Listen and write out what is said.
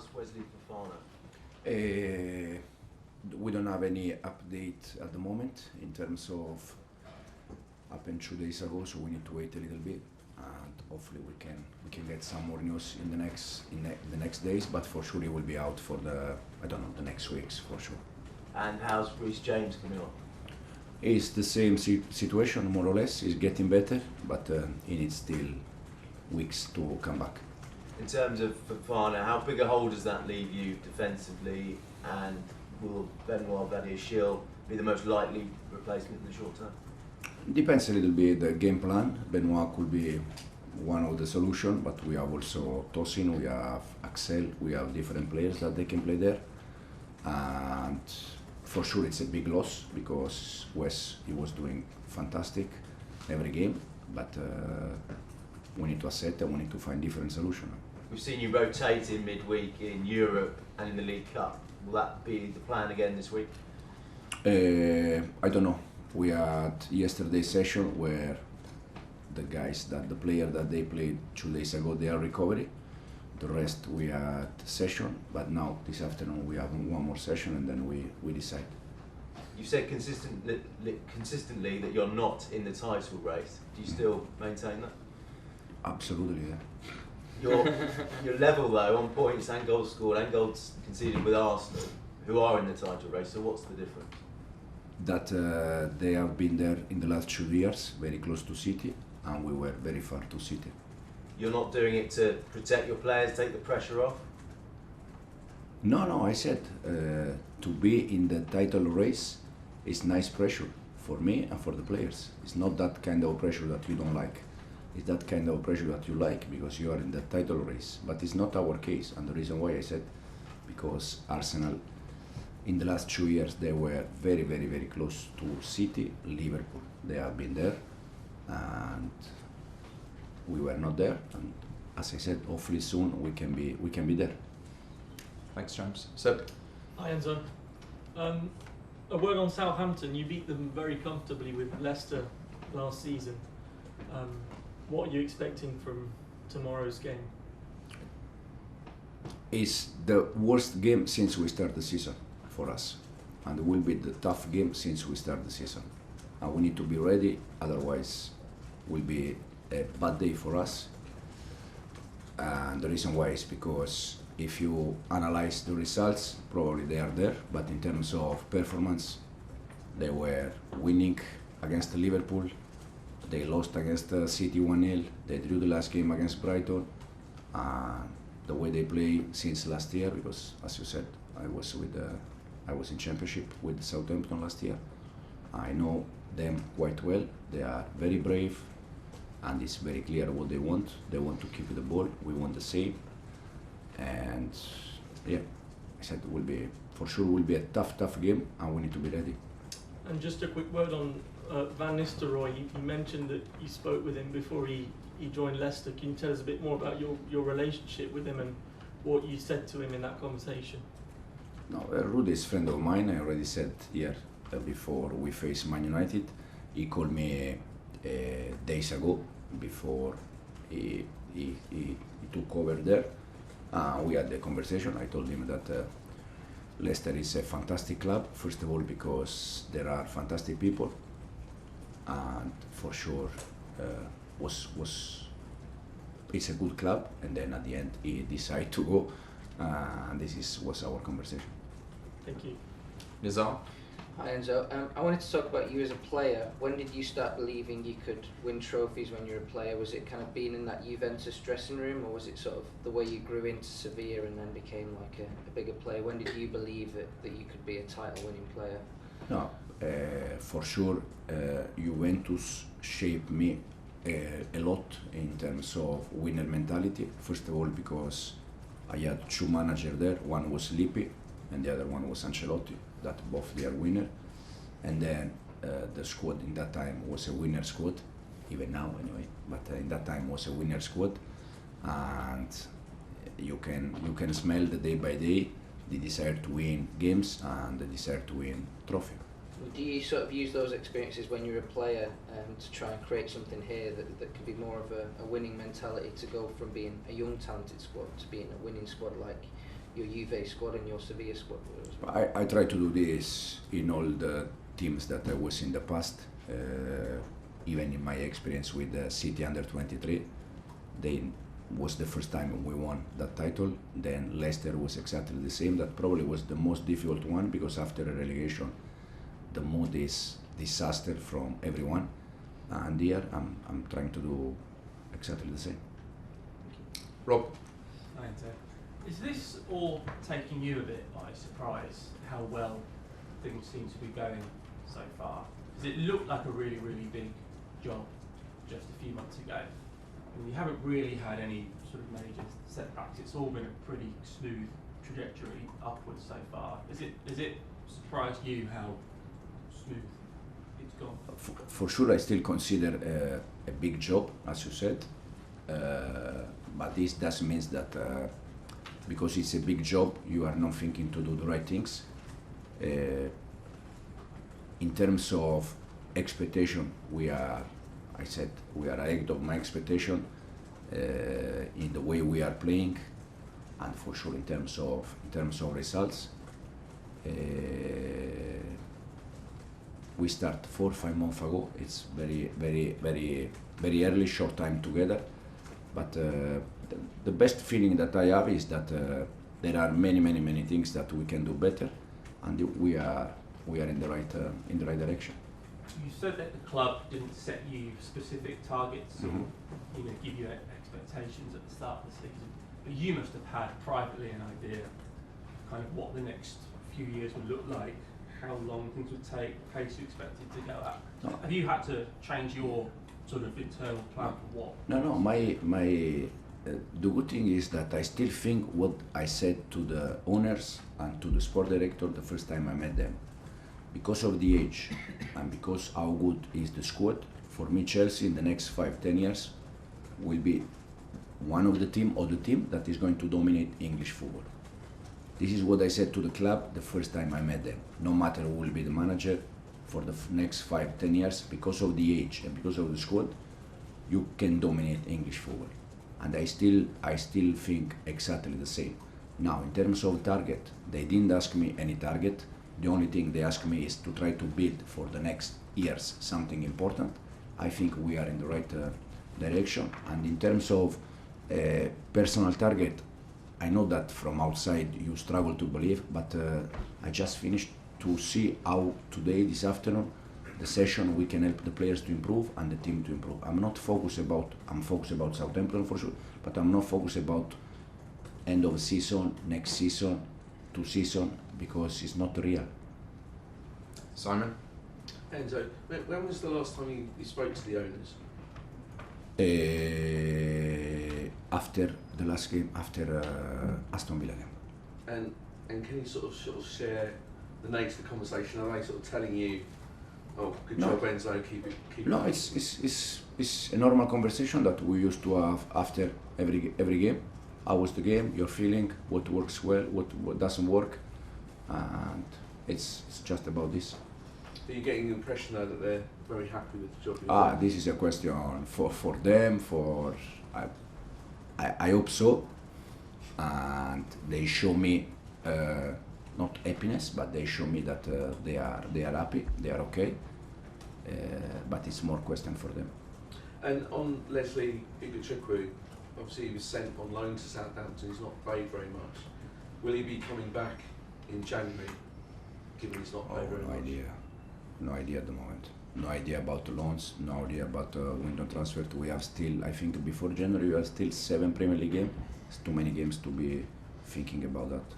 how's Wesley Fofana? We don't have any update at the moment in terms of happened 2 days ago, so we need to wait a little bit, and hopefully we can get some more news in the next days. But for sure he will be out for the next weeks for sure. And how's Reece James coming on? It's the same situation more or less. He's getting better, but he needs still weeks to come back. In terms of Fofana, how big a hole does that leave you defensively, and will Benoit Badiashile be the most likely replacement in the short term? Depends a little bit the game plan. Benoit could be one of the solutions, but we have also Tosin, we have Axel, we have different players that they can play there. And for sure it's a big loss because Wes, he was doing fantastic every game, but we need to accept and we need to find different solutions. We've seen you rotating midweek in Europe and in the League Cup. Will that be the plan again this week? I don't know. We had yesterday's session where the player that they played 2 days ago, they are recovery. The rest we had session, but now this afternoon we have one more session and then we decide. You said consistently that you're not in the title race. Do you still maintain that? Absolutely, yeah. Your level though on points and goals scored and goals conceded with Arsenal, who are in the title race. So what's the difference? That they have been there in the last 2 years, very close to City, and we were very far to City. You're not doing it to protect your players, take the pressure off? No, I said to be in the title race is nice pressure for me and for the players. It's not that kind of pressure that you don't like. It's that kind of pressure that you like because you are in the title race. But it's not our case, and the reason why I said, because Arsenal in the last 2 years they were very, very, very close to City, Liverpool. They have been there, and we were not there. And as I said, hopefully soon we can be there. Thanks, James. Seb? Hi, Enzo. A word on Southampton. You beat them very comfortably with Leicester last season. What are you expecting from tomorrow's game? It's the worst game since we start the season for us, and it will be the tough game since we start the season. And we need to be ready, otherwise it will be a bad day for us. And the reason why is because if you analyze the results, probably they are there, but in terms of performance, they were winning against Liverpool, they lost against City 1-0, they drew the last game against Brighton. The way they play since last year, because as you said, I was in Championship with Southampton last year. I know them quite well. They are very brave, and it's very clear what they want. They want to keep the ball. We want the same. And yeah, I said it will be a tough game, and we need to be ready. And just a quick word on Van Nistelrooy. You mentioned that you spoke with him before he joined Leicester. Can you tell us a bit more about your relationship with him and what you said to him in that conversation? No, Rudy is a friend of mine. I already said here before we faced Man United. He called me days ago before he took over there. We had the conversation. I told him that Leicester is a fantastic club, first of all because there are fantastic people, and for sure it's a good club, and then at the end he decided to go, and was our conversation. Thank you. Nizar? Hi Enzo, I wanted to talk about you as a player. When did you start believing you could win trophies when you were a player? Was it kind of being in that Juventus dressing room, or was it sort of the way you grew into Sevilla and then became like a bigger player? When did you believe that you could be a title winning player? No, for sure Juventus shaped me a lot in terms of winner mentality. First of all because I had two managers there, one was Lippi and the other one was Ancelotti, that both they are winner. And then the squad in that time was a winner squad, even now anyway, but in that time was a winner squad, and you can smell the day by day the desire to win games and the desire to win trophy. Do you sort of use those experiences when you're a player to try and create something here that could be more of a winning mentality, to go from being a young talented squad to being a winning squad like your Juve squad and your Sevilla squad were as well? I try to do this in all the teams that I was in the past. Even in my experience with City under 23, they was the first time we won that title. Then Leicester was exactly the same. That probably was the most difficult one because after a relegation, the mood is disaster from everyone. And here I'm trying to do exactly the same. Rob? Hi, Enzo. Is this all taking you a bit by surprise, how well things seem to be going so far? Does it look like a really, really big job just a few months ago? I mean, you haven't really had any sort of major setbacks. It's all been a pretty smooth trajectory upwards so far. Is it surprised you how smooth it's gone? For sure, I still consider a big job, as you said. But this doesn't mean that because it's a big job, you are not thinking to do the right things. In terms of expectation, we are ahead of my expectation in the way we are playing, and for sure in terms of results. We start 4 or 5 months ago. It's very early, short time together. But the best feeling that I have is that there are many things that we can do better, and we are in the right direction. You said that the club didn't set you specific targets, Mm-hmm. or give you expectations at the start of the season. But you must have had privately an idea of kind of what the next few years would look like, how long things would take, the pace you expected to go at. No. Have you had to change your sort of internal plan for what? No. My the good thing is that I still think what I said to the owners and to the sport director the first time I met them. Because of the age and because how good is the squad, for me Chelsea in the next 5-10 years will be one of the team that is going to dominate English football. This is what I said to the club the first time I met them. No matter who will be the manager for the next 5-10 years, because of the age and because of the squad, you can dominate English football. And I still think exactly the same. Now, in terms of target, they didn't ask me any target. The only thing they asked me is to try to build for the next years something important. I think we are in the right direction. And in terms of personal target, I know that from outside you struggle to believe, but I just finished to see how today, this afternoon, the session we can help the players to improve and the team to improve. I'm focused about Southampton for sure, but I'm not focused about end of season, next season, 2 seasons, because it's not real. Simon? Enzo, when was the last time you spoke to the owners? After the last game, after Aston Villa game. And can you sort of share the nature of the conversation? Are they sort of telling you, "Oh, good No. job, Enzo, keep it"? No, it's a normal conversation that we used to have after every game. How was the game? Your feeling? What works well? What doesn't work? And it's just about this. Are you getting the impression though that they're very happy with the job you're doing? This is a question for them. I hope so. And they show me not happiness, but they show me that they are happy. They are okay. But it's more question for them. And on Leslie Igochukwu, obviously he was sent on loan to Southampton. He's not played very much. Will he be coming back in January, given he's not played very much? No idea at the moment. No idea about the loans. No idea about window transfer. We have still, I think, before January we have still 7 Premier League games. It's too many games to be thinking about that.